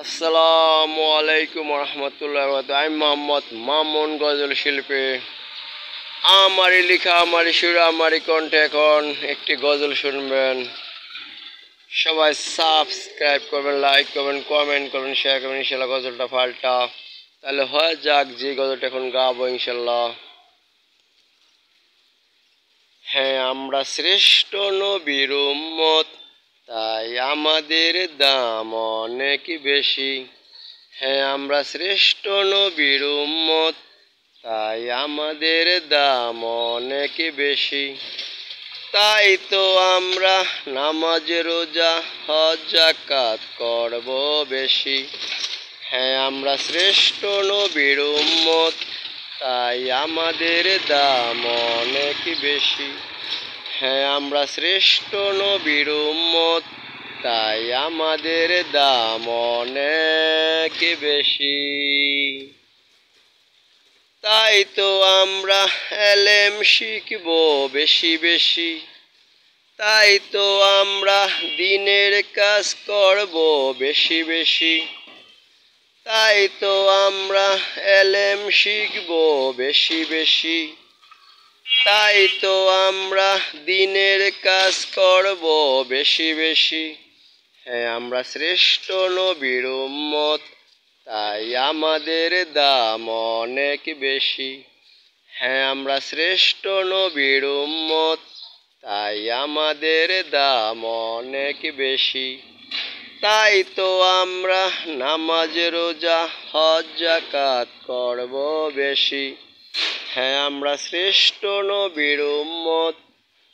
আসসালামু আলাইকুম রহমতুল্লাহ। আমি মোহাম্মদ মামুন, গজল শিল্পী। আমারই লেখা, আমারই সুর, আমারই কণ্ঠে এখন একটি গজল শুনবেন। সবাই সাবস্ক্রাইব করবেন, লাইক করবেন, কমেন্ট করবেন, শেয়ার করবেন। ইনশাল্লাহ গজলটা পাল্টা তাহলে হয় যাক, যে গজলটা এখন গাবো ইনশাল্লাহ। হ্যাঁ, আমরা শ্রেষ্ঠ নবীর উম্মত, তাই আমাদের দাম অনেক বেশি। হ্যাঁ, আমরা শ্রেষ্ঠ নবীর উম্মত, তাই আমাদের দাম অনেক বেশি। তাই তো আমরা নামাজ, রোজা, হজ, যাকাত করব বেশি। হ্যাঁ, আমরা শ্রেষ্ঠ নবীর উম্মত, তাই আমাদের দাম অনেক বেশি। হ্যাঁ, আমরা শ্রেষ্ঠ নবীর উম্মত, তাই আমাদের দাম অনেক বেশি। তাই তো আমরা এলেম শিখব বেশি বেশি। তাই তো আমরা দিনের কাজ করব বেশি বেশি। তাই তো আমরা এলেম শিখব বেশি বেশি। তাই তো আমরা দিনের কাজ করব বেশি বেশি। হ্যাঁ, আমরা শ্রেষ্ঠ নবীর উম্মত, তাই আমাদের দাম অনেক বেশি। হ্যাঁ, আমরা শ্রেষ্ঠ নবীর উম্মত, তাই আমাদের দাম অনেক বেশি। তাই তো আমরা নামাজ, রোজা, হজ, যাকাত করব বেশি। হ্যাঁ, আমরা শ্রেষ্ঠ নবীর উম্মত,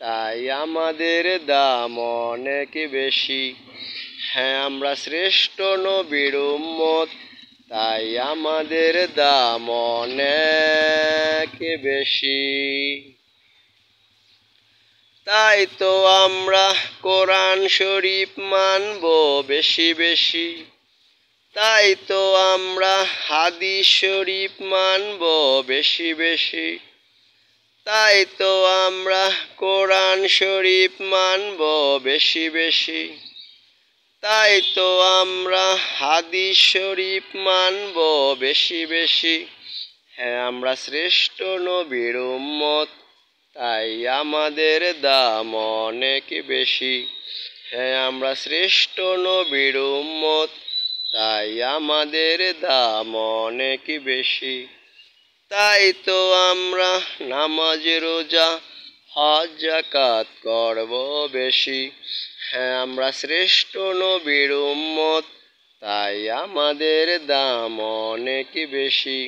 তাই আমাদের দাম অনেক বেশি। হ্যাঁ, আমরা শ্রেষ্ঠ নবীর উম্মত, তাই আমাদের দাম অনেক বেশি। তাই তো আমরা কোরআন শরীফ মানব বেশি বেশি। তাই তো আমরা হাদিস শরীফ মানব বেশি বেশি। তাই তো আমরা কোরআন শরীফ মানব বেশি বেশি। তাই তো আমরা হাদিস শরীফ মানব বেশি বেশি। হ্যাঁ, আমরা শ্রেষ্ঠ নবীর উম্মত, তাই আমাদের দাম অনেক বেশি। হ্যাঁ, আমরা শ্রেষ্ঠ নবীর উম্মত, তাই আমাদের দাম অনেক বেশি। তাই তো আমরা নামাজ, রোজা, হজ, যাকাত করব বেশি। হ্যাঁ, আমরা শ্রেষ্ঠ নবীর উম্মত, তাই আমাদের দাম অনেক বেশি।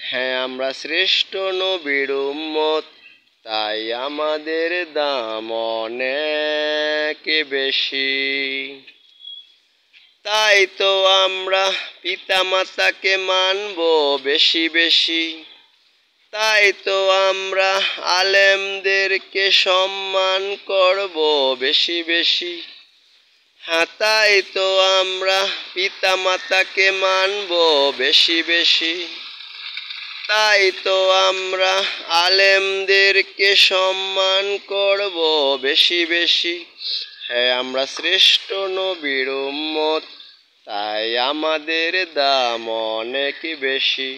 হ্যাঁ, আমরা শ্রেষ্ঠ নবীর উম্মত, তাই আমাদের দাম অনেক বেশি। তাই তো আমরা পিতা মাতাকে মানব বেশি বেশি। তাই তো আমরা আলেমদেরকে সম্মান করব বেশি বেশি। হ্যাঁ, তাই তো আমরা পিতা মাতাকে মানব বেশি বেশি। তাই তো আমরা আলেমদেরকে সম্মান করব বেশি বেশি। হ্যাঁ, আমরা শ্রেষ্ঠ নবীর উম্মত, তাই আমাদের দাম অনেক বেশি।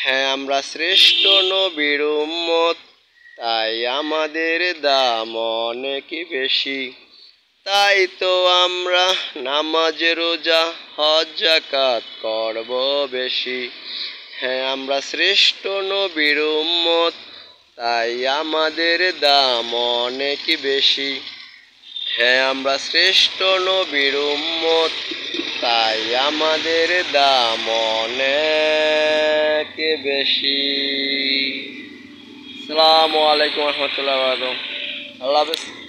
হ্যাঁ, আমরা শ্রেষ্ঠ নবীর উম্মত, তাই আমাদের দাম অনেক বেশি। তাই তো আমরা নামাজ, রোজা, হজ, যাকাত করব বেশি। হ্যাঁ, আমরা শ্রেষ্ঠ নবীর উম্মত, তাই আমাদের দাম অনেক বেশি। হ্যাঁ, আমরা শ্রেষ্ঠ নবীর উম্মত, তাই আমাদের দাম অনেক বেশি। আসসালামু আলাইকুম রহমতুল্লাহ। আল্লাহ হাফেজ।